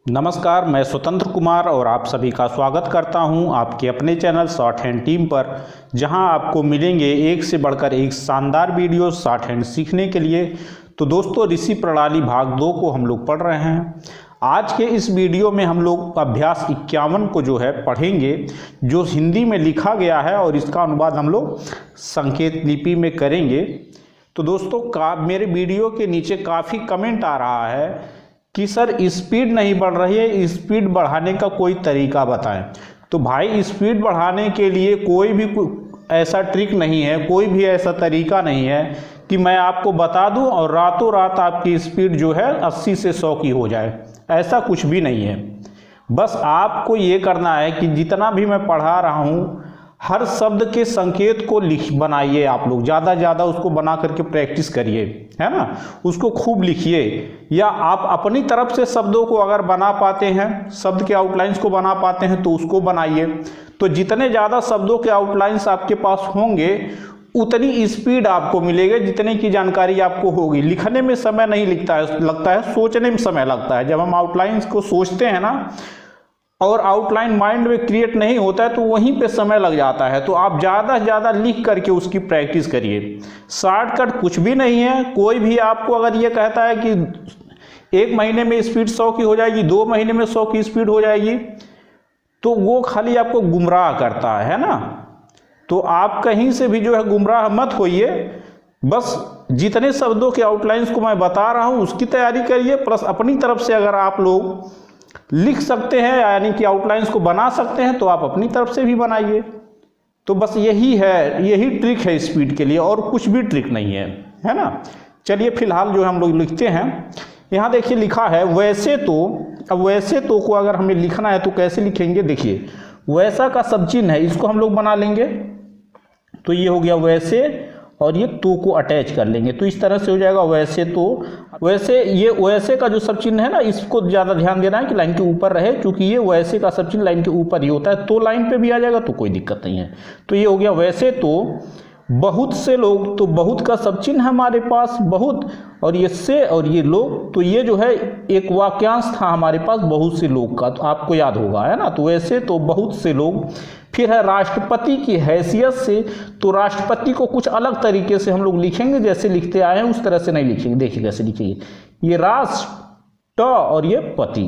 नमस्कार, मैं स्वतंत्र कुमार और आप सभी का स्वागत करता हूं आपके अपने चैनल शॉर्ट हैंड टीम पर, जहां आपको मिलेंगे एक से बढ़कर एक शानदार वीडियो शॉर्ट हैंड सीखने के लिए। तो दोस्तों, ऋषि प्रणाली भाग 2 को हम लोग पढ़ रहे हैं। आज के इस वीडियो में हम लोग अभ्यास 51 को जो है पढ़ेंगे, जो हिंदी में लिखा गया है और इसका अनुवाद हम लोग संकेत लिपि में करेंगे। तो दोस्तों, मेरे वीडियो के नीचे काफ़ी कमेंट आ रहा है कि सर स्पीड नहीं बढ़ रही है, स्पीड बढ़ाने का कोई तरीका बताएं। तो भाई, स्पीड बढ़ाने के लिए कोई भी ऐसा ट्रिक नहीं है, कोई भी ऐसा तरीका नहीं है कि मैं आपको बता दूं और रातों रात आपकी स्पीड जो है 80 से 100 की हो जाए। ऐसा कुछ भी नहीं है। बस आपको ये करना है कि जितना भी मैं पढ़ा रहा हूँ, हर शब्द के संकेत को बनाइए। आप लोग ज़्यादा ज़्यादा उसको बना करके प्रैक्टिस करिए, है ना। उसको खूब लिखिए, या आप अपनी तरफ से शब्दों को अगर बना पाते हैं, शब्द के आउटलाइंस को बना पाते हैं तो उसको बनाइए। तो जितने ज़्यादा शब्दों के आउटलाइंस आपके पास होंगे, उतनी स्पीड आपको मिलेगी, जितने की जानकारी आपको होगी। लिखने में समय नहीं लगता है, सोचने में समय लगता है। जब हम आउटलाइंस को सोचते हैं ना, और आउटलाइन माइंड में क्रिएट नहीं होता है, तो वहीं पे समय लग जाता है। तो आप ज़्यादा से ज़्यादा लिख करके उसकी प्रैक्टिस करिए। शॉर्टकट कुछ भी नहीं है। कोई भी आपको अगर ये कहता है कि 1 महीने में स्पीड 100 की हो जाएगी, 2 महीने में 100 की स्पीड हो जाएगी, तो वो खाली आपको गुमराह करता है ना। तो आप कहीं से भी जो है गुमराह मत होइए। बस जितने शब्दों के आउटलाइंस को मैं बता रहा हूँ उसकी तैयारी करिए, प्लस अपनी तरफ से अगर आप लोग लिख सकते हैं, यानी कि आउटलाइंस को बना सकते हैं, तो आप अपनी तरफ से भी बनाइए। तो बस यही है, यही ट्रिक है स्पीड के लिए, और कुछ भी ट्रिक नहीं है ना। चलिए फिलहाल जो हम लोग लिखते हैं, यहाँ देखिए लिखा है वैसे तो। अब वैसे तो को अगर हमें लिखना है तो कैसे लिखेंगे, देखिए वैसा का सब चिन्ह है, इसको हम लोग बना लेंगे। तो ये हो गया वैसे, और ये तो को अटैच कर लेंगे, तो इस तरह से हो जाएगा वैसे तो। वैसे ये वैसे का जो सब चिन्ह है ना, इसको ज़्यादा ध्यान देना है कि लाइन के ऊपर रहे, क्योंकि ये वैसे का सब चिन्ह लाइन के ऊपर ही होता है। तो लाइन पे भी आ जाएगा तो कोई दिक्कत नहीं है। तो ये हो गया वैसे तो बहुत से लोग, तो बहुत का सब चिन्ह हमारे पास बहुत, और ये से और ये लोग, तो ये जो है एक वाक्यांश था हमारे पास बहुत से लोग का, तो आपको याद होगा, है ना। तो वैसे तो बहुत से लोग। फिर है राष्ट्रपति की हैसियत से। तो राष्ट्रपति को कुछ अलग तरीके से हम लोग लिखेंगे, जैसे लिखते आए हैं उस तरह से नहीं लिखेंगे। देखिए कैसे लिखेंगे, ये राष्ट्र और ये पति,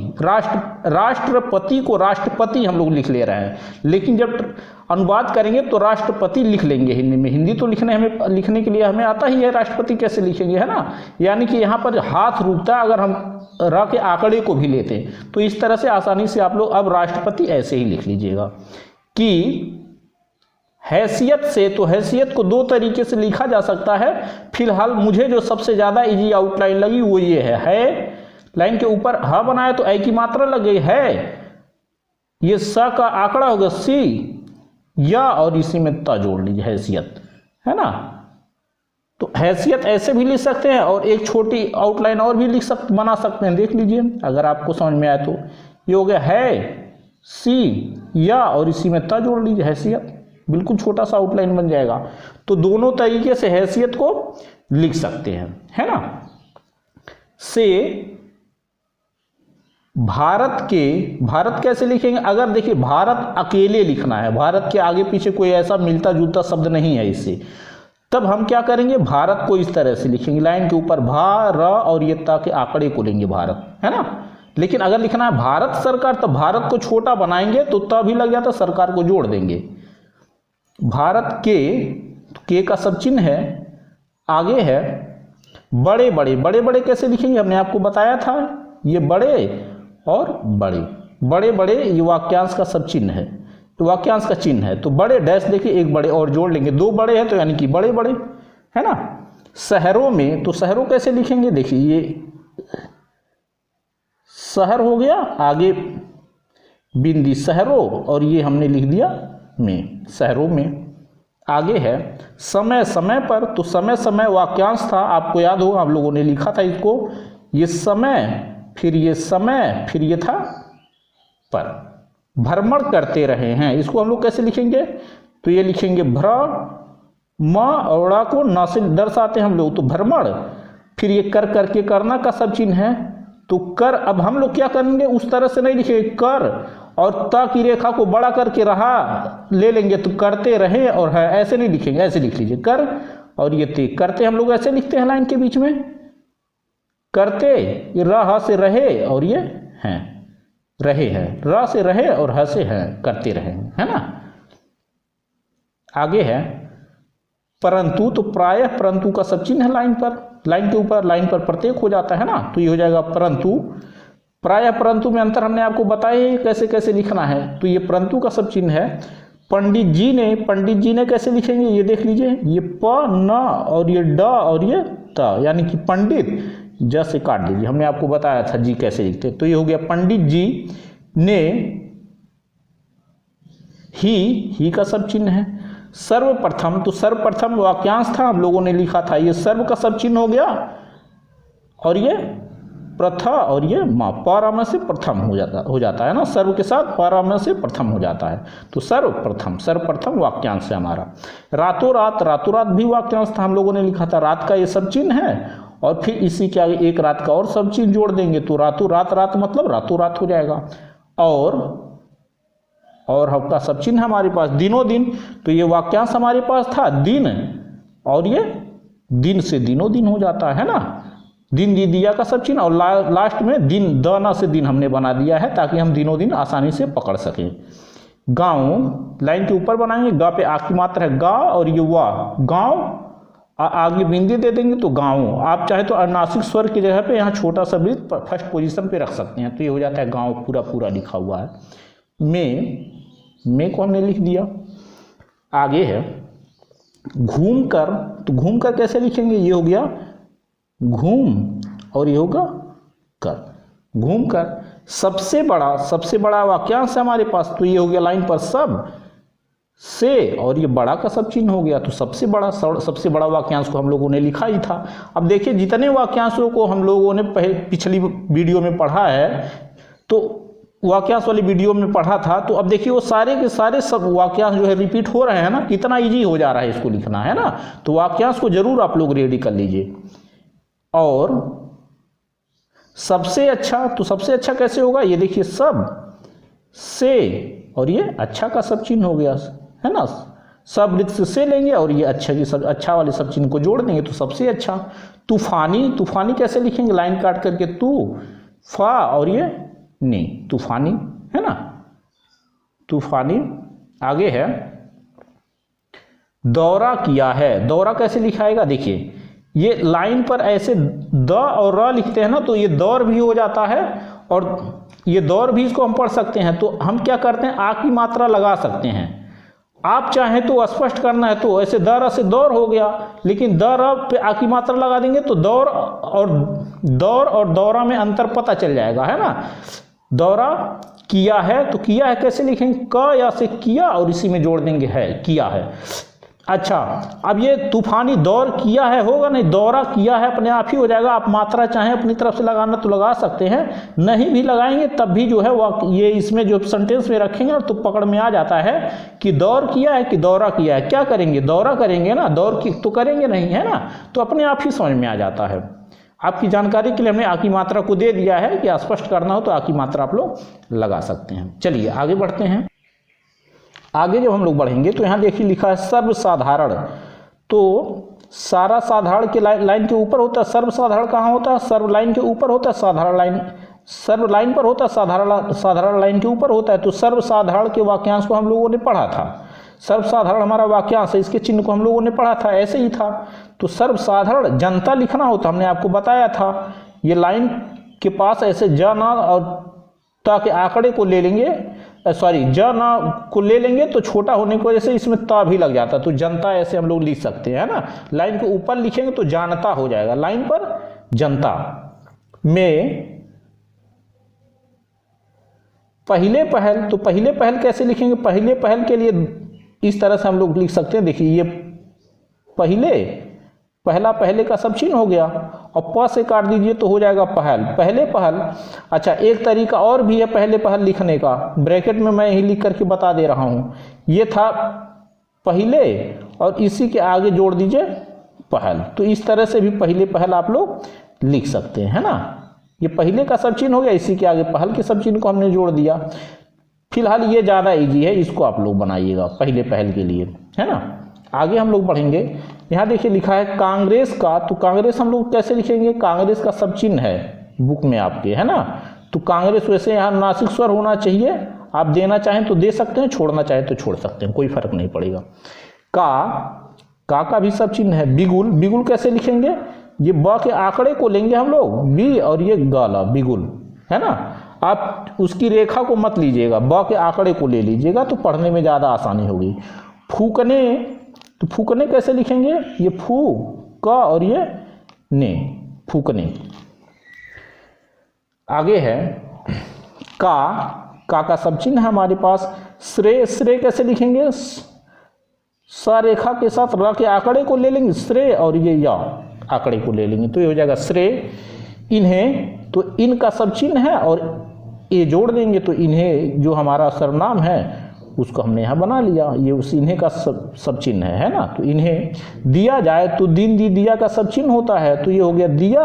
राष्ट्रपति को राष्ट्रपति हम लोग लिख ले रहे हैं, लेकिन जब अनुवाद करेंगे तो राष्ट्रपति लिख लेंगे हिंदी में। हिंदी तो लिखने के लिए हमें आता ही है, राष्ट्रपति कैसे लिखेंगे, है ना। यानी कि यहाँ पर हाथ रुकता है, अगर हम र के आंकड़े को भी लेते हैं तो इस तरह से आसानी से आप लोग अब राष्ट्रपति ऐसे ही लिख लीजिएगा। कि हैसियत से, तो हैसियत को 2 तरीके से लिखा जा सकता है। फिलहाल मुझे जो सबसे ज़्यादा इजी आउटलाइन लगी वो ये है लाइन के ऊपर ह बनाया तो ए की मात्रा लग गई है, ये स का आंकड़ा होगा सी, या और इसी में त जोड़ लीजिए हैसियत, है ना। तो हैसियत ऐसे भी लिख सकते हैं, और एक छोटी आउटलाइन और भी बना सकते हैं। देख लीजिए अगर आपको समझ में आए तो। ये हो गया है सी, या और इसी में त जोड़ लीजिए हैसियत, बिल्कुल छोटा सा आउटलाइन बन जाएगा। तो दोनों तरीके से हैसियत को लिख सकते हैं, है ना। से भारत कैसे लिखेंगे, अगर देखिए भारत अकेले लिखना है, भारत के आगे पीछे कोई ऐसा मिलता जुलता शब्द नहीं है इससे, तब हम क्या करेंगे, भारत को इस तरह से लिखेंगे, लाइन के ऊपर भा र और ये ता के आंकड़े को लेंगे भारत, है ना। लेकिन अगर लिखना है भारत सरकार, तो भारत को छोटा बनाएंगे तो त भी लग जाता, सरकार को जोड़ देंगे। भारत के का सब चिन्ह है, आगे है बड़े बड़े कैसे लिखेंगे, हमने आपको बताया था। ये बड़े और बड़े ये वाक्यांश का सब चिन्ह है, तो वाक्यांश का चिन्ह है। तो बड़े डैश देखिए, एक बड़े और जोड़ लेंगे, 2 बड़े हैं तो यानी कि बड़े, है ना। शहरों में, तो शहरों कैसे लिखेंगे, देखिए ये शहर हो गया, आगे बिंदी शहरों, और ये हमने लिख दिया में, शहरों में। आगे है समय पर, तो समय वाक्यांश था, आपको याद होगा हम लोगों ने लिखा था इसको। ये समय, फिर ये समय, फिर ये था पर, भ्रमण करते रहे हैं, इसको हम लोग कैसे लिखेंगे, तो ये लिखेंगे भ्र म और को न से दर्शाते हैं हम लोग, तो भ्रमण। फिर ये करके करना का सब चिन्ह है, तो कर, अब हम लोग क्या करेंगे, उस तरह से नहीं लिखेंगे, कर और त की रेखा को बड़ा करके रहा ले लेंगे तो करते रहे और है, ऐसे नहीं लिखेंगे, ऐसे लिख लीजिए कर और ये ते, करते हम लोग ऐसे लिखते हैं लाइन के बीच में, करते, ये र से रहे और ये हैं, रहे है, र से रहे और ह से है, करते रहे, है ना। आगे है परंतु, तो प्रायः परंतु का सब चिन्ह है लाइन पर, लाइन के ऊपर, लाइन पर प्रत्येक हो जाता है ना, तो ये हो जाएगा परंतु। प्रायः परंतु में अंतर हमने आपको बताया है कैसे कैसे लिखना है, तो ये परंतु का सब चिन्ह है। पंडित जी ने कैसे लिखेंगे ये देख लीजिए, ये प न और ये ड और ये त, यानी कि पंडित ज से काट दीजिए, हमने आपको बताया था जी कैसे लिखते, तो ये हो गया पंडित जी ने, ही का सब चिन्ह है। सर्वप्रथम, तो सर्वप्रथम वाक्यांश था, हम लोगों ने लिखा था, ये सर्व का सब चिन्ह हो गया और ये प्रथा और ये माँ, परामर्श से प्रथम हो जाता है ना, सर्व के साथ परामर्श से प्रथम हो जाता है, तो सर्वप्रथम वाक्यांश है हमारा। रातों रात भी वाक्यांश था, हम लोगों ने लिखा था, रात का ये सब चिन्ह है और फिर इसी के आगे एक रात का और सब चिन्ह जोड़ देंगे, तो रातों रात मतलब रातों रात हो जाएगा। और आपका सब चिन्ह हमारे पास दिनों दिन, तो ये वाक्यांश हमारे पास था दिन और ये दिन से दिनों दिन हो जाता है ना, दिन दी दिया का सब चिन्ह और लास्ट में दिन, दाना से दिन हमने बना दिया है ताकि हम दिनों दिन आसानी से पकड़ सकें। गांव लाइन के ऊपर बनाएंगे, गा पे आ की मात्रा है गा और ये वाह, गांव आगे बिंदी दे देंगे तो गांव, आप चाहे तो अनुनासिक स्वर की जगह पे यहाँ छोटा सा भी फर्स्ट पोजीशन पे रख सकते हैं, तो ये हो जाता है गांव, पूरा लिखा हुआ है। में को हमने लिख दिया। आगे है घूम कर, तो घूम कर कैसे लिखेंगे, ये हो गया घूम और ये होगा कर, घूम कर। सबसे बड़ा वाक्यांश है हमारे पास, तो ये हो गया लाइन पर सब से और ये बड़ा का सब चिन्ह हो गया, तो सबसे बड़ा वाक्यांश को हम लोगों ने लिखा ही था। अब देखिए जितने वाक्यांशों को हम लोगों ने पिछली वीडियो में पढ़ा है, तो वाक्यांश वाली वीडियो में पढ़ा था, तो अब देखिए वो सारे के सारे सब वाक्यांश जो है रिपीट हो रहे हैं ना, कितना इजी हो जा रहा है इसको लिखना, है ना। तो वाक्यांश को जरूर आप लोग रेडी कर लीजिए। और सबसे अच्छा, तो सबसे अच्छा कैसे होगा, ये देखिए सब से और ये अच्छा का सब चिन्ह हो गया, है ना, सब रिक्त से लेंगे और ये अच्छा की सब, अच्छा वाले सब चिन्ह को जोड़ देंगे तो सबसे अच्छा। तूफानी कैसे लिखेंगे, लाइन काट करके तू फा और ये नी, तूफानी, है ना, तूफानी। आगे है दौरा किया है, दौरा कैसे लिखाएगा, देखिए ये लाइन पर ऐसे द और र लिखते हैं ना, तो ये दौर भी हो जाता है और ये दौर भी इसको हम पढ़ सकते हैं, तो हम क्या करते हैं आ की मात्रा लगा सकते हैं। आप चाहें तो स्पष्ट करना है तो ऐसे दर से दौर हो गया, लेकिन दर पे आ की मात्रा लगा देंगे तो दौर और दौरा में अंतर पता चल जाएगा, है ना। दौरा किया है, तो किया है कैसे लिखेंगे, क या से किया और इसी में जोड़ देंगे है, किया है। अच्छा, अब ये तूफानी दौर किया है होगा नहीं, दौरा किया है अपने आप ही हो जाएगा। आप मात्रा चाहें अपनी तरफ से लगाना तो लगा सकते हैं, नहीं भी लगाएंगे तब भी जो है वो ये इसमें जो सेंटेंस में रखेंगे तो पकड़ में आ जाता है कि दौर किया है कि दौरा किया है। क्या करेंगे, दौरा करेंगे ना, दौर की तो करेंगे नहीं, है ना, तो अपने आप ही समझ में आ जाता है। आपकी जानकारी के लिए हमने आ की मात्रा को दे दिया है कि स्पष्ट करना हो तो आ की मात्रा आप लोग लगा सकते हैं। चलिए आगे बढ़ते हैं। आगे जब हम लोग बढ़ेंगे तो यहाँ देखिए लिखा है सर्वसाधारण, तो सारा साधारण के लाइन के ऊपर होता है, सर्वसाधारण कहाँ होता है, सर्व लाइन के ऊपर होता है, साधारण लाइन सर्व लाइन पर होता है, साधारण लाइन के ऊपर होता है। तो सर्वसाधारण के वाक्यांश को हम लोगों ने पढ़ा था, सर्वसाधारण हमारा वाक्यांश है, इसके चिन्ह को हम लोगों ने पढ़ा था, ऐसे ही था। तो सर्वसाधारण जनता लिखना होता, हमने आपको बताया था, ये लाइन के पास ऐसे ज ना और ता के आंकड़े को ले लेंगे, सॉरी ज ना को ले लेंगे तो छोटा होने की वजह से इसमें ता भी लग जाता है, तो जनता ऐसे हम लोग लिख सकते हैं ना। लाइन के ऊपर लिखेंगे तो जानता हो जाएगा, लाइन पर जनता। में पहले पहल, तो पहले पहल कैसे लिखेंगे, पहले पहल के लिए इस तरह से हम लोग लिख सकते हैं। देखिए ये पहला पहले का सब चिन्ह हो गया और प से काट दीजिए तो हो जाएगा पहल, पहले पहल। अच्छा, एक तरीका और भी है पहले पहल लिखने का, ब्रैकेट में मैं यही लिख करके बता दे रहा हूँ। ये था पहले और इसी के आगे जोड़ दीजिए पहल, तो इस तरह से भी पहले पहल आप लोग लिख सकते हैं, है ना। ये पहले का सब चिन्ह हो गया, इसी के आगे पहल के सब चिन्ह को हमने जोड़ दिया। फिलहाल ये ज़्यादा इजी है, इसको आप लोग बनाइएगा पहले पहल के लिए, है ना। आगे हम लोग बढ़ेंगे। यहाँ देखिए लिखा है कांग्रेस का, तो कांग्रेस हम लोग कैसे लिखेंगे, कांग्रेस का सब चिन्ह है बुक में आपके, है ना। तो कांग्रेस वैसे यहाँ नासिक स्वर होना चाहिए, आप देना चाहें तो दे सकते हैं, छोड़ना चाहें तो छोड़ सकते हैं, कोई फर्क नहीं पड़ेगा। का भी सब चिन्ह है। बिगुल, बिगुल कैसे लिखेंगे, ये ब के आंकड़े को लेंगे हम लोग बी और ये गाला बिगुल, है ना। आप उसकी रेखा को मत लीजिएगा, ब के आंकड़े को ले लीजिएगा तो पढ़ने में ज़्यादा आसानी होगी। फूकने, तो फूकने कैसे लिखेंगे, ये फू का और ये ने, फूकने। आगे है का सब चिन्ह है हमारे पास। श्रेय, श्रेय कैसे लिखेंगे, स रेखा के साथ र के आंकड़े को ले लेंगे श्रेय और ये या आंकड़े को ले लेंगे तो ये हो जाएगा श्रेय। इन्हें, तो इनका सब चिन्ह है और ये जोड़ देंगे तो इन्हें जो हमारा सर्वनाम है उसको हमने यहाँ बना लिया, ये उस इन्हें का सब चिन्ह है ना। तो इन्हें दिया जाए, तो दिन दी दिया का सब चिन्ह होता है, तो ये हो गया दिया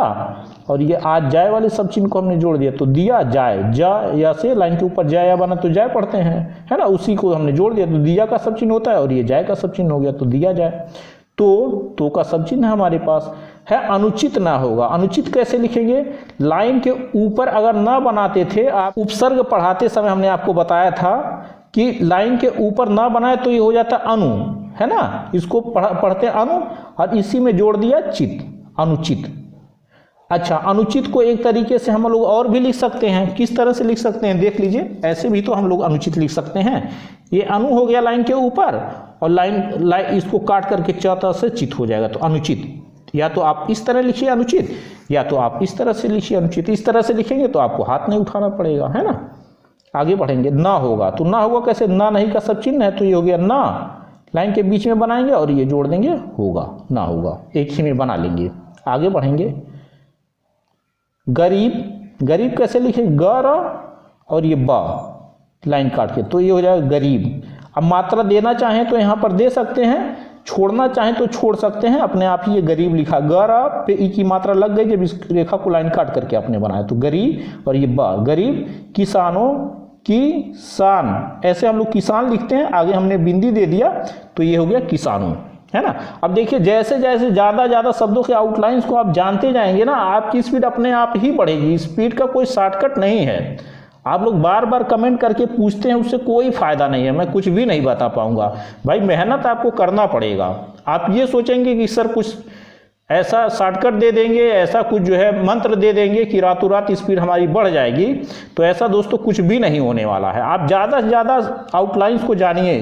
और ये आज जाए वाले सब चिन्ह को हमने जोड़ दिया, तो दिया जाए, जा या से लाइन के ऊपर जाए या बना तो जाए पढ़ते हैं, है ना, उसी को हमने जोड़ दिया तो दिया का सब चिन्ह होता है और ये जाए का सब चिन्ह हो गया तो दिया जाए। तो का सब चिन्ह हमारे पास है। अनुचित ना होगा, अनुचित कैसे लिखेंगे, लाइन के ऊपर अगर ना बनाते थे आप, उपसर्ग पढ़ाते समय हमने आपको बताया था कि लाइन के ऊपर ना बनाए तो ये हो जाता अनु, है ना, इसको पढ़ते अनु और इसी में जोड़ दिया चित, अनुचित। अच्छा, अनुचित को एक तरीके से हम लोग और भी लिख सकते हैं, किस तरह से लिख सकते हैं देख लीजिए, ऐसे भी तो हम लोग अनुचित लिख सकते हैं। ये अनु हो गया लाइन के ऊपर और लाइन इसको काट करके चौथा से चित हो जाएगा तो अनुचित। या तो आप इस तरह लिखिए अनुचित, या तो आप इस तरह से लिखिए अनुचित। इस तरह से लिखेंगे तो आपको हाथ नहीं उठाना पड़ेगा, है ना। आगे बढ़ेंगे। ना होगा, तो ना होगा कैसे, ना नहीं का सब चिन्ह है तो ये हो गया ना, लाइन के बीच में बनाएंगे और ये जोड़ देंगे होगा, ना होगा, एक ही में बना लेंगे। आगे बढ़ेंगे। गरीब, गरीब कैसे लिखेंगे, गर और ये बा लाइन काट के तो ये हो जाएगा गरीब। अब मात्रा देना चाहें तो यहाँ पर दे सकते हैं, छोड़ना चाहें तो छोड़ सकते हैं, अपने आप ही ये गरीब लिखा, गर पे ई की मात्रा लग गई जब इस रेखा को लाइन काट करके आपने बनाया तो गरीब और ये बा गरीब। किसानों की शान, ऐसे हम लोग किसान लिखते हैं, आगे हमने बिंदी दे दिया तो ये हो गया किसानों, है ना। अब देखिए जैसे जैसे ज़्यादा शब्दों के आउटलाइंस को आप जानते जाएंगे ना, आपकी स्पीड अपने आप ही बढ़ेगी। स्पीड का कोई शॉर्टकट नहीं है। आप लोग बार बार कमेंट करके पूछते हैं, उससे कोई फ़ायदा नहीं है, मैं कुछ भी नहीं बता पाऊंगा। भाई मेहनत आपको करना पड़ेगा। आप ये सोचेंगे कि सर कुछ ऐसा शॉर्टकट दे देंगे, ऐसा कुछ जो है मंत्र दे देंगे कि रातों रात स्पीड हमारी बढ़ जाएगी, तो ऐसा दोस्तों कुछ भी नहीं होने वाला है। आप ज़्यादा से ज़्यादा आउटलाइंस को जानिए,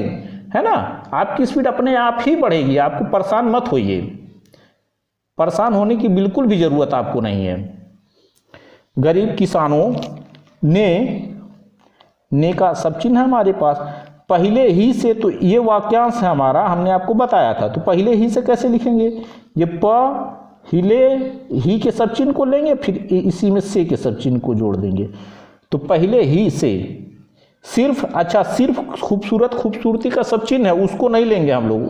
है ना, आपकी स्पीड अपने आप ही बढ़ेगी। आपको परेशान मत होइए, परेशान होने की बिल्कुल भी ज़रूरत आपको नहीं है। गरीब किसानों ने का सब चिन्ह है हमारे पास। पहले ही से, तो ये वाक्यांश है हमारा, हमने आपको बताया था, तो पहले ही से कैसे लिखेंगे, ये हिले ही के सब चिन्ह को लेंगे, फिर इसी में से के सब चिन्ह को जोड़ देंगे तो पहले ही से। सिर्फ, अच्छा सिर्फ खूबसूरती का सब चिन्ह है, उसको नहीं लेंगे हम लोग,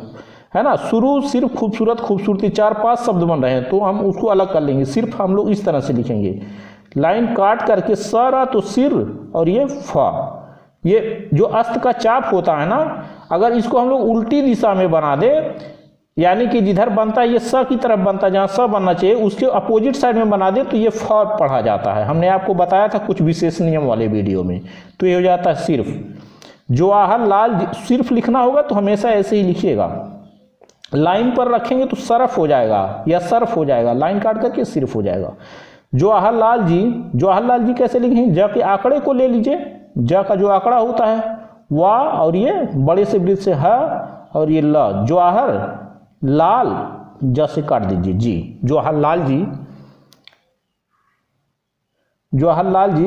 है ना। शुरू सिर्फ खूबसूरती 4-5 शब्द बन रहे हैं तो हम उसको अलग कर लेंगे। सिर्फ हम लोग इस तरह से लिखेंगे, लाइन काट करके सारा तो सिर और ये फा, ये जो अस्त का चाप होता है ना, अगर इसको हम लोग उल्टी दिशा में बना दे, यानी कि जिधर बनता है ये स की तरफ बनता है, जहाँ स बनना चाहिए उसके अपोजिट साइड में बना दे तो ये फ पढ़ा जाता है। हमने आपको बताया था कुछ विशेष नियम वाले वीडियो में। तो ये हो जाता है सिर्फ। जवाहरलाल, सिर्फ लिखना होगा तो हमेशा ऐसे ही लिखिएगा, लाइन पर रखेंगे तो सरफ हो जाएगा या सर्फ हो जाएगा, लाइन काट करके सिर्फ हो जाएगा। जवाहरलाल जी कैसे लिखेंगे, ज के आंकड़े को ले लीजिए, ज का जो आंकड़ा होता है वाह और ये बड़े से वृत्त से ह और ये ल, जवाहर लाल ज से काट दीजिए जी। जवाहरलाल जी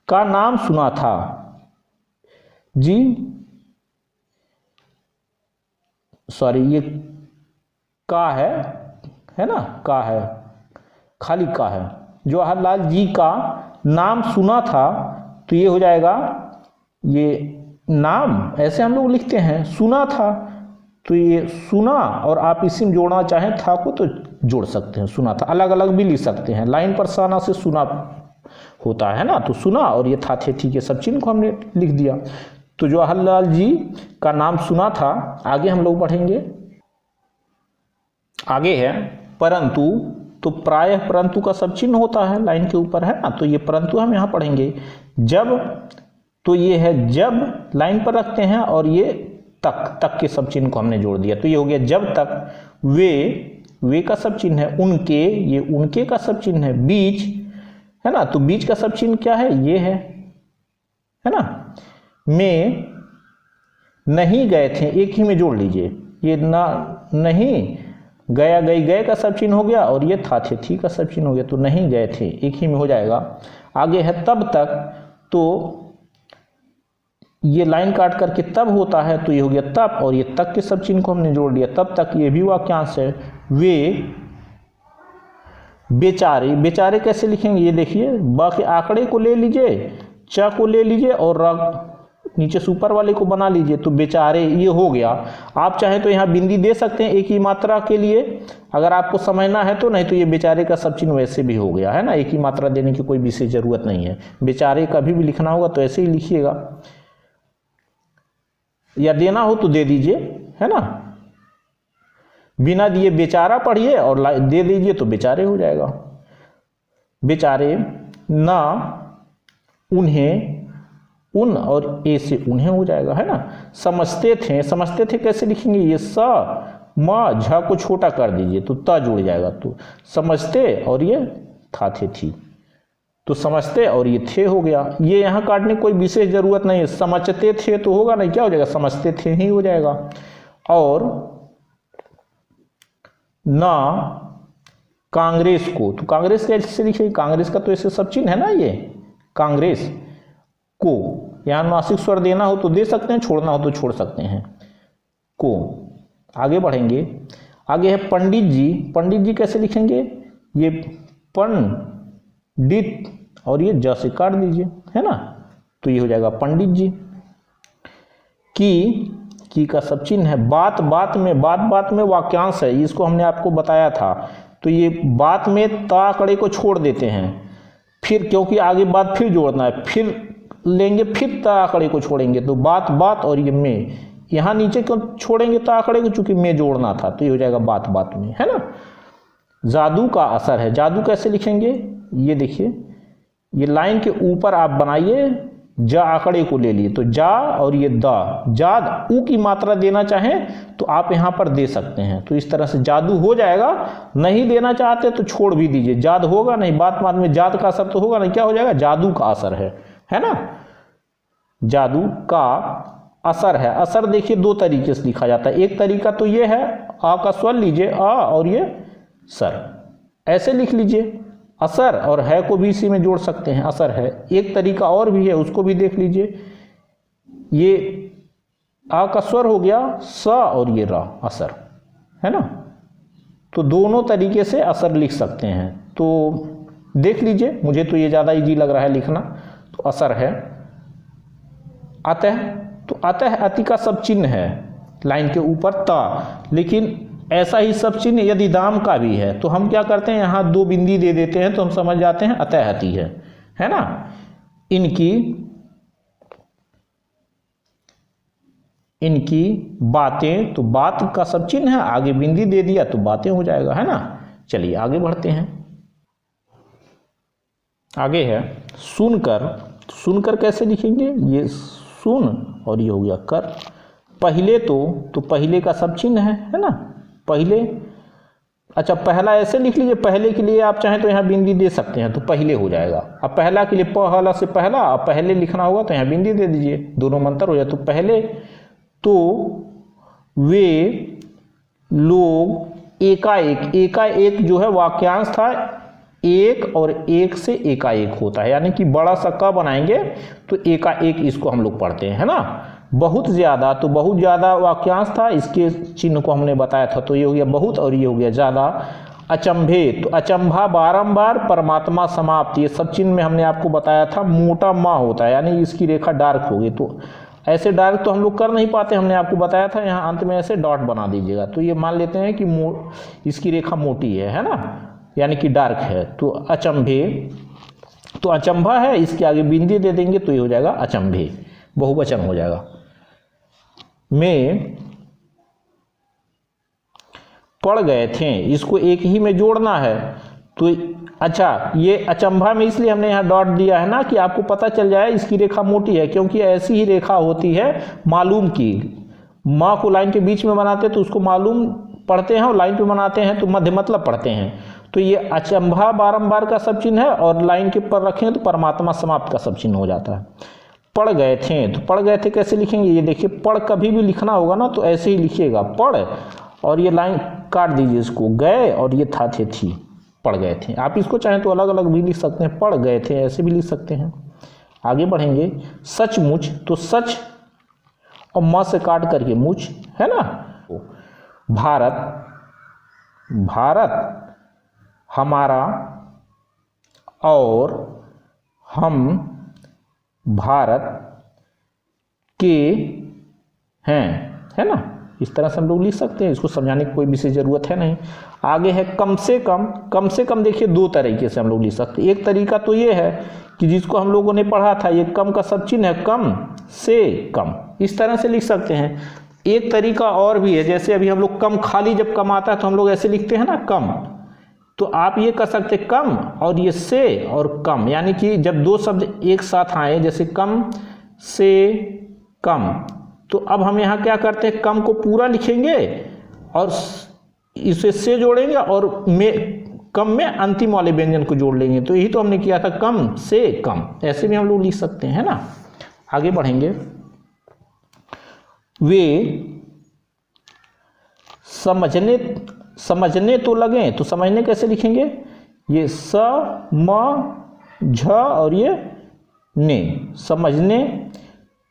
का नाम सुना था जी, सॉरी ये का है ना, का है, खाली का है। जवाहरलाल जी का नाम सुना था तो ये हो जाएगा, ये नाम ऐसे हम लोग लिखते हैं, सुना था तो ये सुना, और आप इसी में जोड़ना चाहें था को तो जोड़ सकते हैं, सुना था। अलग अलग भी लिख सकते हैं, लाइन पर साना से सुना होता है ना, तो सुना और ये था थे थी के सब चिन्ह को हमने लिख दिया। तो जवाहरलाल जी का नाम सुना था। आगे हम लोग बढ़ेंगे, आगे है परंतु। तो प्रायः परंतु का सब चिन्ह होता है लाइन के ऊपर, है ना, तो ये परंतु हम यहाँ पढ़ेंगे। जब, तो ये है जब लाइन पर रखते हैं, और ये तक के सब चिन्ह को हमने जोड़ दिया, तो ये हो गया जब तक। वे का सब चिन्ह है उनके, ये उनके का सब चिन्ह है। बीच, है ना, तो बीच का सब चिन्ह क्या है, ये है ना। में नहीं गए थे, एक ही में जोड़ लीजिए, ये ना नहीं गया गई, गए का सब चिन्ह हो गया, और ये था थे थी का सब चिन्ह हो गया, तो नहीं गए थे एक ही में हो जाएगा। आगे है तब तक, तो ये लाइन काट करके तब होता है, तो ये हो गया तब, और ये तक के सब चिन्ह को हमने जोड़ दिया, तब तक। ये भी वाक्यांश है। वे बेचारे, बेचारे कैसे लिखेंगे, ये देखिए, बा के आंकड़े को ले लीजिए, च को ले लीजिए, और नीचे सुपर वाले को बना लीजिए, तो बेचारे ये हो गया। आप चाहें तो यहाँ बिंदी दे सकते हैं एक ही मात्रा के लिए, अगर आपको समझना है तो, नहीं तो ये बेचारे का सब चिन्ह वैसे भी हो गया, है ना, एक ही मात्रा देने की कोई विशेष जरूरत नहीं है। बेचारे कभी भी लिखना होगा तो ऐसे ही लिखिएगा, या देना हो तो दे दीजिए, है ना, बिना दिए बेचारा पढ़िए और दे दीजिए तो बेचारे हो जाएगा। बेचारे, ना, उन्हें, उन और ए से उन्हें हो जाएगा, है ना। समझते थे, समझते थे कैसे लिखेंगे, ये सा माँ झा को छोटा कर दीजिए तो ता जुड़ जाएगा, तो समझते और ये था थे थी, तो समझते और ये थे हो गया। ये यहाँ काटने की कोई विशेष जरूरत नहीं है, समझते थे तो होगा नहीं, क्या हो जाएगा, समझते थे ही हो जाएगा। और ना कांग्रेस को, तो कांग्रेस कैसे लिखेगी, कांग्रेस का तो ऐसे सब चिन्ह है ना, ये कांग्रेस को, यहाँ नासिक स्वर देना हो तो दे सकते हैं, छोड़ना हो तो छोड़ सकते हैं, को। आगे बढ़ेंगे, आगे है पंडित जी। पंडित जी कैसे लिखेंगे, ये पंडित और ये ज से काट दीजिए, है ना, तो ये हो जाएगा पंडित जी। की का सब चिन्ह है। बात, बात में, बात में वाक्यांश है, इसको हमने आपको बताया था। तो ये बात में ता आंकड़े को छोड़ देते हैं, फिर क्योंकि आगे बात फिर जोड़ना है, फिर लेंगे, फिर ता आंकड़े को छोड़ेंगे, तो बात बात और ये में, यहाँ नीचे क्यों छोड़ेंगे ता आंकड़े को, चूंकि में जोड़ना था, तो ये हो जाएगा बात बात में, है ना। जादू का असर है। जादू कैसे लिखेंगे, ये देखिए, ये लाइन के ऊपर आप बनाइए, जा आंकड़े को ले लिए, तो जा और ये दा, जाद ऊ की मात्रा देना चाहें तो आप यहाँ पर दे सकते हैं, तो इस तरह से जादू हो जाएगा। नहीं देना चाहते तो छोड़ भी दीजिए, जाद होगा नहीं, बात बात में जाद का असर तो होगा नहीं, क्या हो जाएगा, जादू का असर है ना, जादू का असर है। असर देखिए दो तरीके से लिखा जाता है, एक तरीका तो ये है, आ का स्वर लीजिए, आ और ये सर, ऐसे लिख लीजिए, असर, और है को भी इसी में जोड़ सकते हैं, असर है। एक तरीका और भी है, उसको भी देख लीजिए, ये आ का स्वर हो गया, सा और ये रा, असर, है ना। तो दोनों तरीके से असर लिख सकते हैं, तो देख लीजिए, मुझे तो ये ज़्यादा इजी लग रहा है लिखना, तो असर है। अतः, तो अतः अति का सब चिन्ह है लाइन के ऊपर ता, लेकिन ऐसा ही सब चिन्ह यदि दाम का भी है तो हम क्या करते हैं, यहाँ दो बिंदी दे देते हैं, तो हम समझ जाते हैं अतः अति है ना। इनकी बातें, तो बात का सब चिन्ह है, आगे बिंदी दे दिया तो बातें हो जाएगा, है ना। चलिए आगे बढ़ते हैं। आगे है सुनकर। सुनकर कैसे लिखेंगे, ये सुन और ये हो गया कर। पहले, तो पहले का सब चिन्ह है ना, पहले। अच्छा, पहला ऐसे लिख लीजिए, पहले के लिए आप चाहें तो यहाँ बिंदी दे सकते हैं, तो पहले हो जाएगा। अब पहला के लिए पहला से पहला, अब पहले लिखना होगा तो यहाँ बिंदी दे दीजिए, दोनों में अंतर हो जाए। तो पहले, तो वे लोग एकाएक, एकाएक जो है वाक्यांश था, एक और एक से एकाएक होता है, यानी कि बड़ा सा क बनाएंगे तो एकाएक इसको हम लोग पढ़ते हैं, है ना। बहुत ज़्यादा, तो बहुत ज़्यादा वाक्यांश था, इसके चिन्ह को हमने बताया था, तो ये हो गया बहुत और ये हो गया ज़्यादा। अचंभे, तो अचंभा बारंबार, परमात्मा समाप्त, ये सब चिन्ह में हमने आपको बताया था मोटा माँ होता है, यानी इसकी रेखा डार्क होगी, तो ऐसे डायरेक्ट तो हम लोग कर नहीं पाते, हमने आपको बताया था यहाँ अंत में ऐसे डॉट बना दीजिएगा। तो ये मान लेते हैं कि इसकी रेखा मोटी है ना, यानी कि डार्क है। तो अचंभे, तो अचंभा है, इसके आगे बिंदी दे देंगे तो ये हो जाएगा अचंभे, बहुवचन हो जाएगा। में पड़ गए थे, इसको एक ही में जोड़ना है। तो अच्छा, ये अचंभा में इसलिए हमने यहाँ डॉट दिया है ना कि आपको पता चल जाए इसकी रेखा मोटी है, क्योंकि ऐसी ही रेखा होती है मालूम की। माँ को लाइन के बीच में बनाते हैं तो उसको मालूम पढ़ते हैं, और लाइन पे बनाते हैं तो मध्य मतलब पढ़ते हैं। तो ये अचंभा बारंबार का सब चिन्ह है, और लाइन के ऊपर रखें तो परमात्मा समाप्त का सब चिन्ह हो जाता है। पढ़ गए थे, तो पढ़ गए थे कैसे लिखेंगे, ये देखिए पढ़ कभी भी लिखना होगा ना तो ऐसे ही लिखिएगा, पढ़, और ये लाइन काट दीजिए इसको, गए, और ये था थे थी, पढ़ गए थे। आप इसको चाहें तो अलग अलग भी लिख सकते हैं, पढ़ गए थे ऐसे भी लिख सकते हैं। आगे बढ़ेंगे, सचमुच, तो सच और म से काट करके मुच है ना। भारत, भारत हमारा, और हम भारत के हैं, है ना। इस तरह से हम लोग लिख सकते हैं, इसको समझाने की कोई विशेष जरूरत है नहीं। आगे है कम से कम। कम से कम देखिए दो तरीके से हम लोग लिख सकते हैं। एक तरीका तो ये है कि जिसको हम लोगों ने पढ़ा था, ये कम का सब चिन्ह है, कम से कम, इस तरह से लिख सकते हैं। एक तरीका और भी है, जैसे अभी हम लोग कम, खाली जब कम आता है तो हम लोग ऐसे लिखते हैं ना, कम, तो आप ये कर सकते हैं कम और ये से और कम, यानी कि जब दो शब्द एक साथ आए, जैसे कम से कम, तो अब हम यहाँ क्या करते हैं, कम को पूरा लिखेंगे और इसे से जोड़ेंगे और कम में अंतिम वाले व्यंजन को जोड़ लेंगे। तो यही तो हमने किया था, कम से कम, ऐसे भी हम लोग लिख सकते हैं, है ना। आगे बढ़ेंगे, वे समझने तो लगे, तो समझने कैसे लिखेंगे, ये स म झ और ये ने, समझने।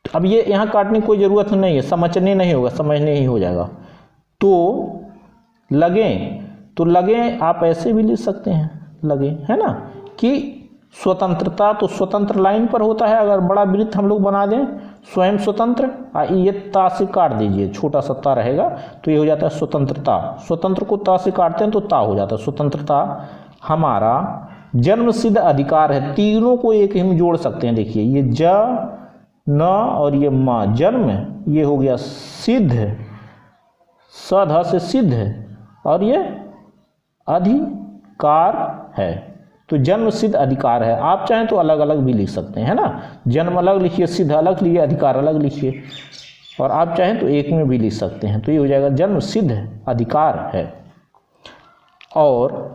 अब ये यहाँ काटने की कोई ज़रूरत नहीं है, समझने नहीं होगा, समझने ही हो जाएगा। तो लगे, तो लगे आप ऐसे भी लिख सकते हैं, लगे, है ना। कि स्वतंत्रता, तो स्वतंत्र लाइन पर होता है, अगर बड़ा वृत्त हम लोग बना दें, स्वयं स्वतंत्र, ये ता से काट दीजिए, छोटा सा ता रहेगा तो ये हो जाता है स्वतंत्रता। स्वतंत्र को ता से काटते हैं तो ता हो जाता है स्वतंत्रता। हमारा जन्म सिद्ध अधिकार है, तीनों को एक ही में जोड़ सकते हैं। देखिए ये ज न और ये माँ, जन्म, ये हो गया सिद्ध, सध से सिद्ध, और ये अधिकार है, तो जन्म सिद्ध अधिकार है। आप चाहें तो अलग अलग भी लिख सकते हैं, है ना। जन्म अलग लिखिए, सिद्ध अलग लिखिए, अधिकार अलग लिखिए, और आप चाहें तो एक में भी लिख सकते हैं। तो ये हो जाएगा जन्म सिद्ध अधिकार है। और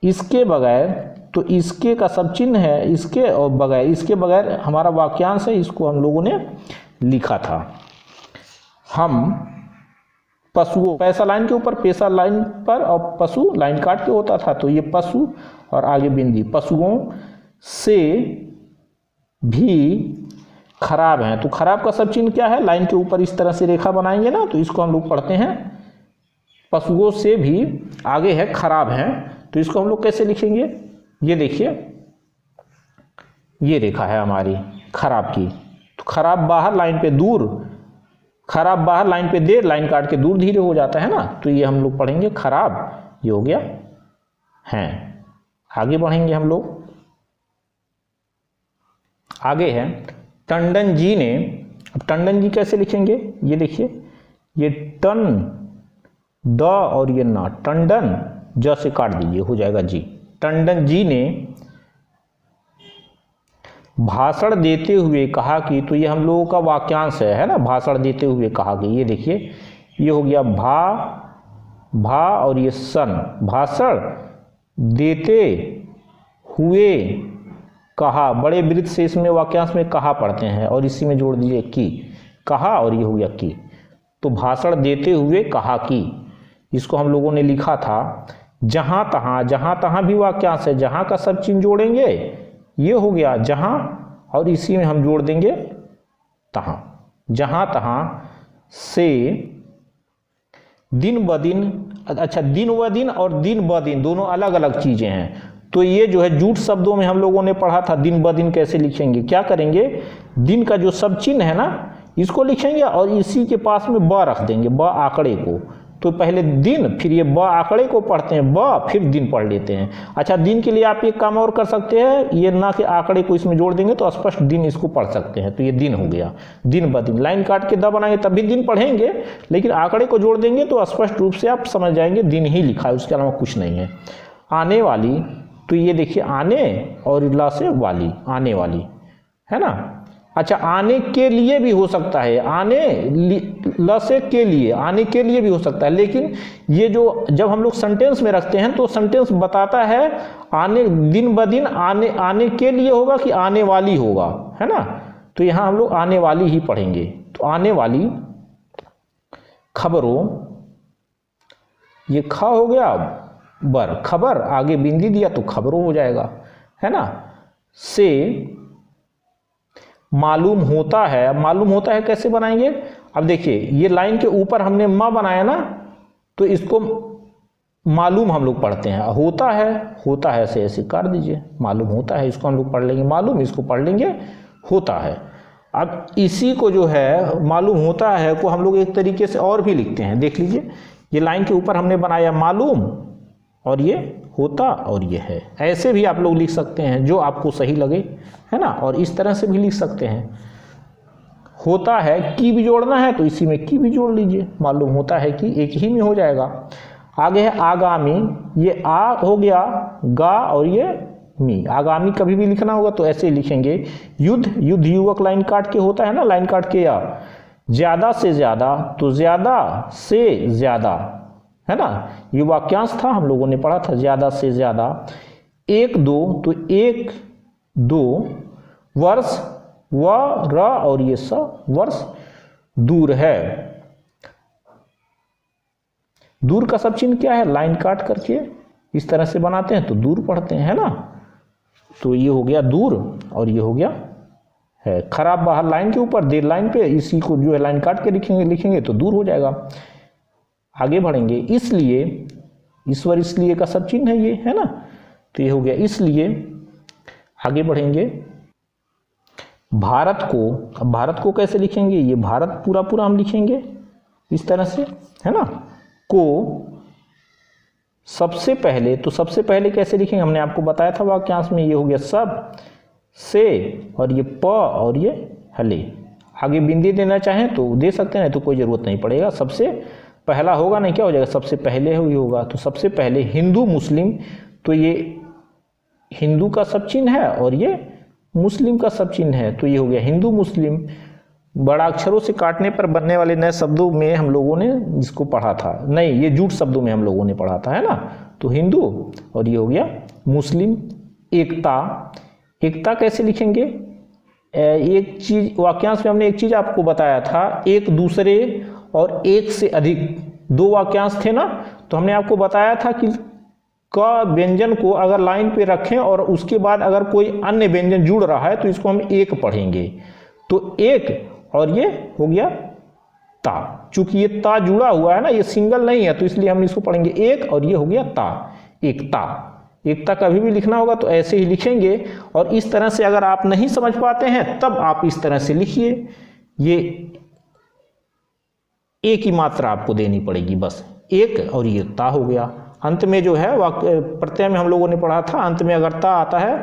इसके बगैर, तो इसके का सब चिन्ह है, इसके और बगैर, इसके बगैर हमारा वाक्यांश है, इसको हम लोगों ने लिखा था। हम पशुओं, पैसा लाइन के ऊपर, पेशा लाइन पर, और पशु लाइन काट के होता था, तो ये पशु और आगे बिंदी, पशुओं से भी खराब हैं। तो खराब का सब चिन्ह क्या है, लाइन के ऊपर इस तरह से रेखा बनाएंगे ना, तो इसको हम लोग पढ़ते हैं पशुओं से भी आगे है खराब हैं। तो इसको हम लोग कैसे लिखेंगे, ये देखिए ये रेखा है हमारी खराब की, तो खराब बाहर लाइन पे दूर, खराब बाहर लाइन पे देर, लाइन काट के दूर धीरे हो जाता है ना, तो ये हम लोग पढ़ेंगे खराब, ये हो गया हैं। आगे बढ़ेंगे हम लोग, आगे है टंडन जी ने। अब टंडन जी कैसे लिखेंगे, ये देखिए ये टन, ड और ये ना, टंडन, ज से काट दीजिए, हो जाएगा जी। टंडन जी ने भाषण देते हुए कहा कि, तो ये हम लोगों का वाक्यांश है ना, भाषण देते हुए कहा कि, ये देखिए ये हो गया भा और ये सन, भाषण देते हुए कहा, बड़े वृत्त से इसमें वाक्यांश में कहा पढ़ते हैं, और इसी में जोड़ दीजिए की, कहा, और ये हो गया की। तो भाषण देते हुए कहा कि, इसको हम लोगों ने लिखा था जहां तहां भी वाक्यांश है, जहां का सब चिन्ह जोड़ेंगे, ये हो गया जहां, और इसी में हम जोड़ देंगे तहां, जहां तहां से दिन ब दिन। अच्छा, दिन व दिन और दिन ब दिन दोनों अलग अलग चीजें हैं, तो ये जो है जूट शब्दों में हम लोगों ने पढ़ा था दिन ब दिन कैसे लिखेंगे। क्या करेंगे, दिन का जो सब चिन्ह है ना इसको लिखेंगे और इसी के पास में ब रख देंगे, ब आंकड़े को। तो पहले दिन, फिर ये ब आंकड़े को पढ़ते हैं, ब फिर दिन पढ़ लेते हैं। अच्छा, दिन के लिए आप एक काम और कर सकते हैं, ये ना कि आंकड़े को इसमें जोड़ देंगे तो स्पष्ट दिन इसको पढ़ सकते हैं। तो ये दिन हो गया, दिन ब दिन। लाइन काट के द बनाएंगे तब भी दिन पढ़ेंगे, लेकिन आंकड़े को जोड़ देंगे तो स्पष्ट रूप से आप समझ जाएंगे दिन ही लिखा है, उसके अलावा कुछ नहीं है। आने वाली, तो ये देखिए आने और ला से वाली, आने वाली है ना। अच्छा, आने के लिए भी हो सकता है, आने ल से के लिए, आने के लिए भी हो सकता है, लेकिन ये जो जब हम लोग सेंटेंस में रखते हैं तो सेंटेंस बताता है आने, दिन ब दिन आने के लिए होगा कि आने वाली होगा, है ना। तो यहाँ हम लोग आने वाली ही पढ़ेंगे। तो आने वाली खबरों, ये ख हो गया बर, खबर, आगे बिंदी दिया तो खबरों हो जाएगा, है ना। से मालूम होता है, मालूम होता है कैसे बनाएंगे। अब देखिए ये लाइन के ऊपर हमने माँ बनाया ना, तो इसको मालूम हम लोग पढ़ते हैं, होता है ऐसे ऐसे कर दीजिए, मालूम होता है इसको हम लोग पढ़ लेंगे मालूम, इसको पढ़ लेंगे होता है। अब इसी को जो है मालूम होता है को हम लोग एक तरीके से और भी लिखते हैं, देख लीजिए। ये लाइन के ऊपर हमने बनाया मालूम और ये होता और ये है, ऐसे भी आप लोग लिख सकते हैं जो आपको सही लगे, है ना। और इस तरह से भी लिख सकते हैं। होता है की भी जोड़ना है तो इसी में की भी जोड़ लीजिए, मालूम होता है कि एक ही में हो जाएगा। आगे है आगामी, ये आ हो गया गा और ये मी, आगामी कभी भी लिखना होगा तो ऐसे लिखेंगे। युद्ध, युद्ध युवक लाइन काट के होता है ना, लाइन काट के। या ज्यादा से ज्यादा, तो ज्यादा से ज्यादा, है ना, ये वाक्यांश था हम लोगों ने पढ़ा था, ज्यादा से ज्यादा। एक दो, तो एक दो, वर्ष व र और ये स, वर्ष। दूर है, दूर का सब चिन्ह क्या है, लाइन काट करके इस तरह से बनाते हैं तो दूर पढ़ते हैं, है ना। तो ये हो गया दूर और ये हो गया है। खराब बाहर लाइन के ऊपर, देर लाइन पे, इसी को जो है लाइन काट के लिखेंगे तो दूर हो जाएगा। आगे बढ़ेंगे, इसलिए, ईश्वर इसलिए का सब चिन्ह है ये, है ना। तो ये हो गया इसलिए। आगे बढ़ेंगे, भारत को, अब भारत को कैसे लिखेंगे, ये भारत पूरा पूरा हम लिखेंगे इस तरह से, है ना। को सबसे पहले, तो सबसे पहले कैसे लिखेंगे हमने आपको बताया था वाक्यांश में, ये हो गया सब से और ये प और ये हले। आगे बिंदी देना चाहें तो दे सकते हैं, तो कोई ज़रूरत नहीं पड़ेगा। सबसे पहला होगा नहीं, क्या हो जाएगा, सबसे पहले ही होगा। तो सबसे पहले हिंदू मुस्लिम, तो ये हिंदू का सब चिन्ह है और ये मुस्लिम का सब चिन्ह है, तो ये हो गया हिंदू मुस्लिम। बड़ा अक्षरों से काटने पर बनने वाले नए शब्दों में हम लोगों ने इसको पढ़ा था, नहीं ये जूट शब्दों में हम लोगों ने पढ़ा था, है ना। तो हिंदू और ये हो गया मुस्लिम। एकता, एकता कैसे लिखेंगे, एक चीज वाक्यांश में हमने एक चीज आपको बताया था, एक दूसरे और एक से अधिक, दो वाक्यांश थे ना। तो हमने आपको बताया था कि क व्यंजन को अगर लाइन पे रखें और उसके बाद अगर कोई अन्य व्यंजन जुड़ रहा है तो इसको हम एक पढ़ेंगे। तो एक और ये हो गया ता, चूंकि ये ता जुड़ा हुआ है ना, ये सिंगल नहीं है, तो इसलिए हम इसको पढ़ेंगे एक और ये हो गया ता, एकता। एकता कभी भी लिखना होगा तो ऐसे ही लिखेंगे। और इस तरह से अगर आप नहीं समझ पाते हैं तब आप इस तरह से लिखिए, ये एक ही मात्रा आपको देनी पड़ेगी, बस एक और ये ता हो गया। अंत में जो है वाक्य प्रत्यय में हम लोगों ने पढ़ा था, अंत में अगर ता आता है,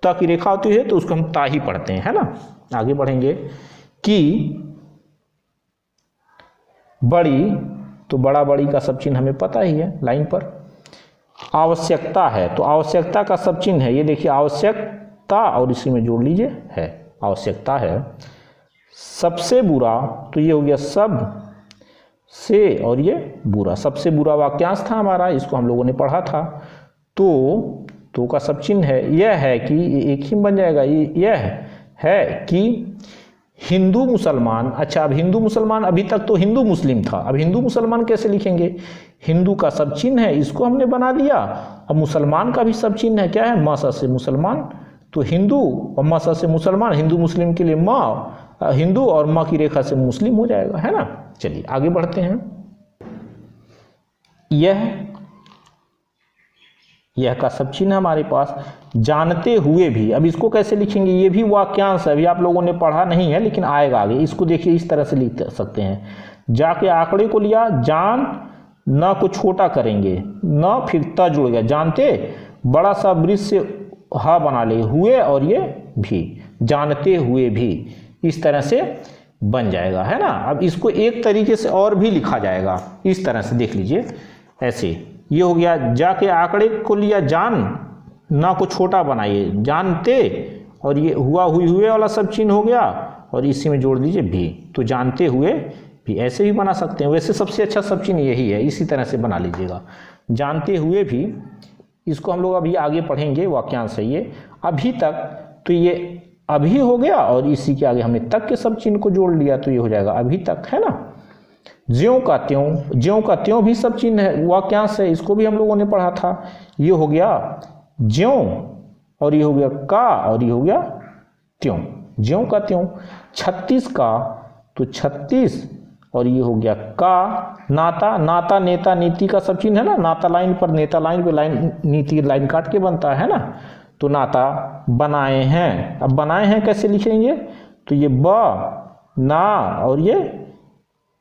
ता की रेखा होती है तो उसको हम ता ही पढ़ते हैं, है ना। आगे बढ़ेंगे कि बड़ी, तो बड़ा बड़ी का सब चिन्ह हमें पता ही है लाइन पर। आवश्यकता है, तो आवश्यकता का सब चिन्ह है, ये देखिए आवश्यकता और इसी में जोड़ लीजिए है, आवश्यकता है। सबसे बुरा, तो ये हो गया सब से और ये बुरा, सबसे बुरा वाक्यांश था हमारा, इसको हम लोगों ने पढ़ा था। तो का सब चिन्ह है, यह है कि, ये एक ही बन जाएगा, यह है कि हिंदू मुसलमान। अच्छा, अब हिंदू मुसलमान, अभी तक तो हिंदू मुस्लिम था, अब हिंदू मुसलमान कैसे लिखेंगे, हिंदू का सब चिन्ह है, इसको हमने बना दिया। अब मुसलमान का भी सब चिन्ह है, क्या है, मासा से मुसलमान, तो हिंदू और मासा से मुसलमान, हिंदू मुस्लिम के लिए माँ हिंदू और माँ की रेखा से मुस्लिम हो जाएगा, है ना। चलिए आगे बढ़ते हैं। यह यह का सब चिन्ह हमारे पास। जानते हुए भी, अब इसको कैसे लिखेंगे, ये भी वाक्यांश है, अभी आप लोगों ने पढ़ा नहीं है लेकिन आएगा आगे। इसको देखिए इस तरह से लिख सकते हैं, जाके आंकड़े को लिया, जान न को छोटा करेंगे, न फिर त जुड़ गया, जानते बड़ा सा वृक्ष से हा बना ले, हुए और ये भी, जानते हुए भी, इस तरह से बन जाएगा, है ना। अब इसको एक तरीके से और भी लिखा जाएगा, इस तरह से देख लीजिए, ऐसे ये हो गया, जाके आंकड़े को लिया, जान ना को छोटा बनाइए, जानते, और ये हुआ हुई हुए वाला सब चिन्ह हो गया, और इसी में जोड़ दीजिए भी, तो जानते हुए भी, ऐसे भी बना सकते हैं। वैसे सबसे अच्छा सब चिन्ह यही है, इसी तरह से बना लीजिएगा, जानते हुए भी। इसको हम लोग अभी आगे पढ़ेंगे, वाक्यांश है ये। अभी तक, तो ये अभी हो गया, और इसी के आगे हमने तक के सब चिन्ह को जोड़ लिया, तो ये हो जाएगा अभी तक, है ना। ज्यों का त्यों, ज्यों का त्यों भी सब चिन्ह है, वाक्यांश है, इसको भी हम लोगों ने पढ़ा था। ये हो गया ज्यों, और ये हो गया का, और ये हो गया त्यों, ज्यों का त्यों। 36 का, तो 36, और ये हो गया का। नाता, नाता नेता नीति का सब चिन्ह है ना, नाता लाइन पर, नेता लाइन पे, लाइन नीति लाइन काट के बनता है ना, तो नाता। बनाए हैं, अब बनाए हैं कैसे लिखेंगे, तो ये ब ना, और ये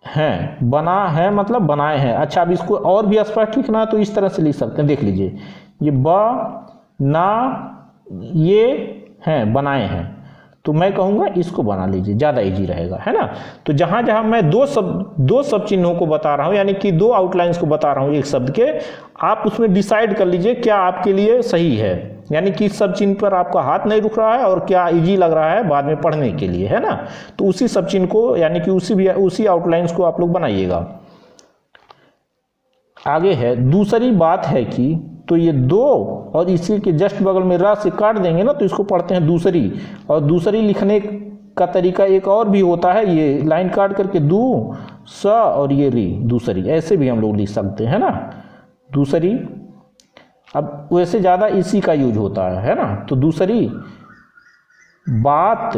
हैं, बना है मतलब बनाए हैं। अच्छा, अब इसको और भी स्पष्ट लिखना तो इस तरह से लिख सकते हैं, देख लीजिए, ये ब ना ये हैं, बनाए हैं, तो मैं कहूँगा इसको बना लीजिए, ज़्यादा इजी रहेगा, है ना। तो जहाँ जहाँ मैं दो सब चिन्हों को बता रहा हूँ, यानी कि दो आउटलाइंस को बता रहा हूँ एक शब्द के, आप उसमें डिसाइड कर लीजिए क्या आपके लिए सही है, यानी कि सब चिन्ह पर आपका हाथ नहीं रुक रहा है और क्या इजी लग रहा है बाद में पढ़ने के लिए, है ना। तो उसी सब चिन्ह को, यानी कि उसी आउटलाइंस को आप लोग बनाइएगा। आगे है, दूसरी बात है कि, तो ये दो और इसी के जस्ट बगल में रा से काट देंगे ना, तो इसको पढ़ते हैं दूसरी। और दूसरी लिखने का तरीका एक और भी होता है, ये लाइन काट करके दू स और ये री, दूसरी, ऐसे भी हम लोग लिख सकते हैं ना, दूसरी। अब वैसे ज़्यादा इसी का यूज होता है ना। तो दूसरी बात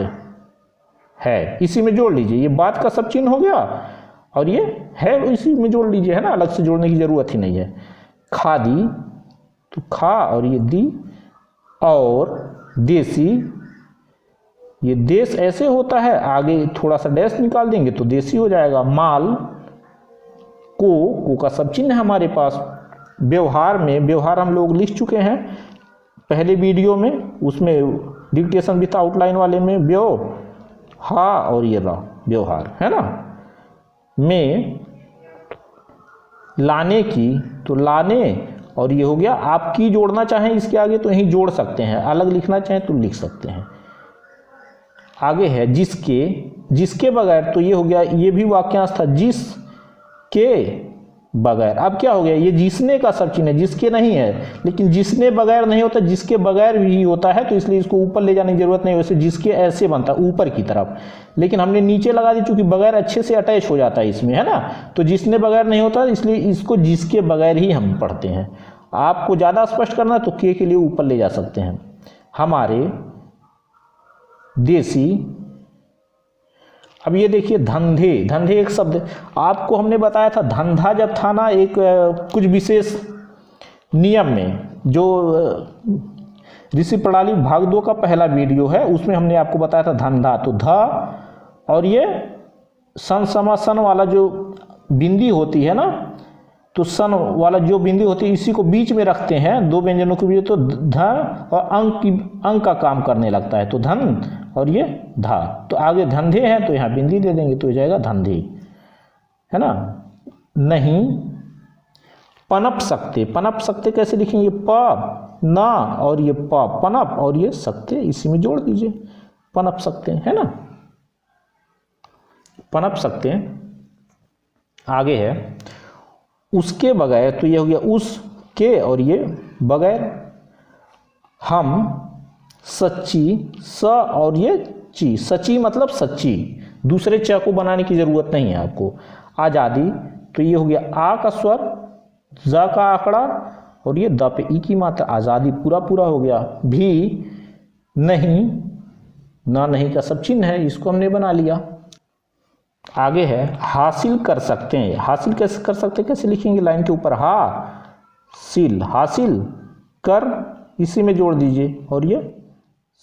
है, इसी में जोड़ लीजिए, ये बात का सब चिन्ह हो गया, और ये है इसी में जोड़ लीजिए, है ना, अलग से जोड़ने की जरूरत ही नहीं है। खादी, तो खा और ये दी, और देसी, ये देश ऐसे होता है, आगे थोड़ा सा डैश निकाल देंगे तो देसी हो जाएगा। माल, को का सब चिन्ह है हमारे पास। व्यवहार में, व्यवहार हम लोग लिख चुके हैं पहले वीडियो में, उसमें डिक्टेशन भी था आउटलाइन वाले में, हा और ये रा, व्यवहार, है ना। में लाने की, तो लाने, और ये हो गया, आप की जोड़ना चाहें इसके आगे तो यहीं जोड़ सकते हैं, अलग लिखना चाहें तो लिख सकते हैं। आगे है जिसके, जिसके बगैर, तो ये हो गया, ये भी वाक्यांश था, जिसके बगैर। अब क्या हो गया, ये जिसने का सब चिन्ह है, जिसके नहीं है, लेकिन जिसने बगैर नहीं होता, जिसके बगैर भी होता है, तो इसलिए इसको ऊपर ले जाने की जरूरत नहीं। वैसे जिसके ऐसे बनता ऊपर की तरफ, लेकिन हमने नीचे लगा दी चूंकि बगैर अच्छे से अटैच हो जाता है इसमें, है ना। तो जिसने बगैर नहीं होता, इसलिए इसको जिसके बगैर ही हम पढ़ते हैं। आपको ज़्यादा स्पष्ट करना है तो के लिए ऊपर ले जा सकते हैं। हमारे देसी, अब ये देखिए धंधे, धंधे एक शब्द, आपको हमने बताया था धंधा जब था ना, एक कुछ विशेष नियम में, जो ऋषि प्रणाली भाग 2 का पहला वीडियो है, उसमें हमने आपको बताया था धंधा। तो ध और ये सन समासन वाला जो बिंदी होती है ना, तो सन वाला जो बिंदी होती है, इसी को बीच में रखते हैं, दो व्यंजनों के बीच, तो ध और अंक का काम करने लगता है, तो धन और ये धा। तो आगे धंधे हैं तो यहाँ बिंदी दे देंगे तो हो जाएगा धंधे, है ना। नहीं पनप सकते, पनप सकते कैसे लिखेंगे, प ना और ये प, पनप और ये सकते, इसी में जोड़ दीजिए, पनप सकते, है ना, पनप सकते हैं। आगे है उसके बगैर, तो ये हो गया उसके और ये बगैर। हम सच्ची, स और ये ची, सच्ची मतलब सच्ची, दूसरे च को बनाने की जरूरत नहीं है आपको। आज़ादी, तो ये हो गया आ का स्वर, ज का आंकड़ा और ये द पे ई की मात्रा, आज़ादी पूरा पूरा हो गया। भी नहीं, ना नहीं का सब चिन्ह है, इसको हमने बना लिया। आगे है हासिल कर सकते हैं, हासिल कैसे कर सकते हैं, कैसे लिखेंगे, लाइन के ऊपर हा सिल, हासिल कर इसी में जोड़ दीजिए और ये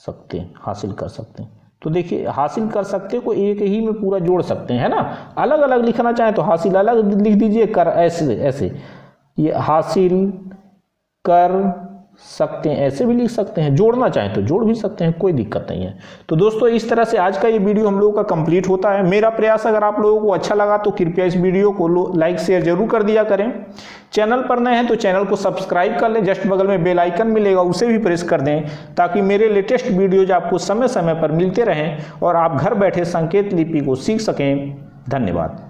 सकते, हासिल कर सकते हैं। तो देखिए हासिल कर सकते को एक ही में पूरा जोड़ सकते हैं, है ना। अलग अलग लिखना चाहें तो हासिल अलग लिख दीजिए, कर ऐसे ऐसे, ये हासिल कर सकते हैं ऐसे भी लिख सकते हैं, जोड़ना चाहें तो जोड़ भी सकते हैं, कोई दिक्कत नहीं है। तो दोस्तों इस तरह से आज का ये वीडियो हम लोगों का कंप्लीट होता है। मेरा प्रयास अगर आप लोगों को अच्छा लगा तो कृपया इस वीडियो को लाइक शेयर जरूर कर दिया करें। चैनल पर नए हैं तो चैनल को सब्सक्राइब कर लें, जस्ट बगल में बेल आइकन मिलेगा उसे भी प्रेस कर दें ताकि मेरे लेटेस्ट वीडियोज आपको समय समय पर मिलते रहें और आप घर बैठे संकेत लिपि को सीख सकें। धन्यवाद।